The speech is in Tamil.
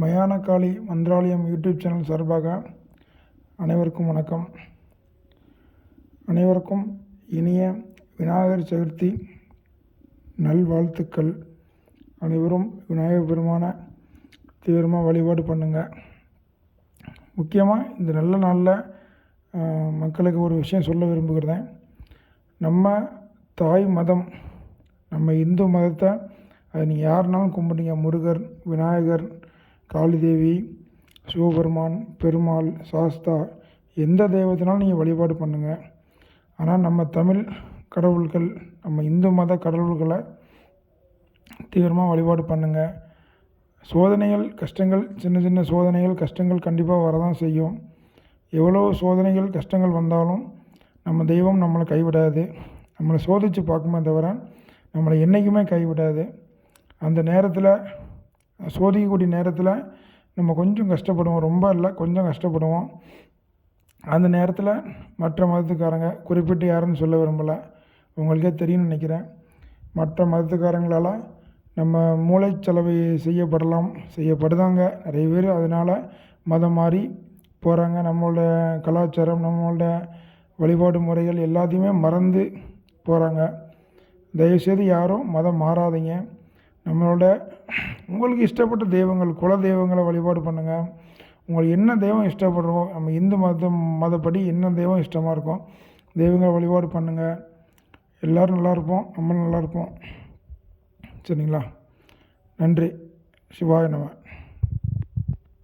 மயானகாளி மந்திராலயம் யூடியூப் சேனல் சார்பாக அனைவருக்கும் வணக்கம். அனைவருக்கும் இனிய விநாயகர் சதுர்த்தி நல்வாழ்த்துக்கள். அனைவரும் விநாயகர் பெருமான தீவிரமாக வழிபாடு பண்ணுங்கள். முக்கியமாக இந்த நல்ல நாளில் மக்களுக்கு ஒரு விஷயம் சொல்ல விரும்புகிறேன். நம்ம தாய் மதம், நம்ம இந்து மதத்தை அது நீங்கள் யாருனாலும் கும்பிட்டீங்க, முருகர், விநாயகர், காளிதேவி, சிவபெருமான், பெருமாள், சாஸ்தா, எந்த தெய்வத்தினாலும் நீங்கள் வழிபாடு பண்ணுங்கள். ஆனால் நம்ம தமிழ் கடவுள்கள், நம்ம இந்து மத கடவுள்களை தீவிரமாக வழிபாடு பண்ணுங்கள். சோதனைகள், கஷ்டங்கள், சின்ன சின்ன சோதனைகள், கஷ்டங்கள் கண்டிப்பாக வரதான் செய்யும். எவ்வளோ சோதனைகள், கஷ்டங்கள் வந்தாலும் நம்ம தெய்வம் நம்மளை கைவிடாது. நம்மளை சோதித்து பார்க்குமே தவிர நம்மளை என்றைக்குமே கைவிடாது. அந்த நேரத்தில், சோதிக்கக்கூடிய நேரத்தில் நம்ம கொஞ்சம் கஷ்டப்படுவோம், ரொம்ப இல்லை, கொஞ்சம் கஷ்டப்படுவோம். அந்த நேரத்தில் மற்ற மதத்துக்காரங்க, குறிப்பிட்டு யாருன்னு சொல்ல விரும்பலை, உங்களுக்கே தெரியும்னு நினைக்கிறேன், மற்ற மதத்துக்காரங்களால் நம்ம மூளைச்சலவை செய்யப்படுதாங்க நிறைய பேர். அதனால் மதம் மாறி போகிறாங்க. நம்மளோட கலாச்சாரம், நம்மளோட வழிபாடு முறைகள் எல்லாத்தையுமே மறந்து போகிறாங்க. தயவுசெய்து யாரும் மதம் மாறாதீங்க. நம்மளோட உங்களுக்கு இஷ்டப்பட்ட தெய்வங்கள், குல தெய்வங்களை வழிபாடு பண்ணுங்கள். உங்களுக்கு என்ன தெய்வம் இஷ்டப்படுறோம், நம்ம இந்து மதப்படி என்ன தெய்வம் இஷ்டமாக இருக்கும், தெய்வங்களை வழிபாடு பண்ணுங்கள். எல்லோரும் நல்லாயிருப்போம், நம்ம நல்லாயிருப்போம். சரிங்களா? நன்றி. சிவாய நம.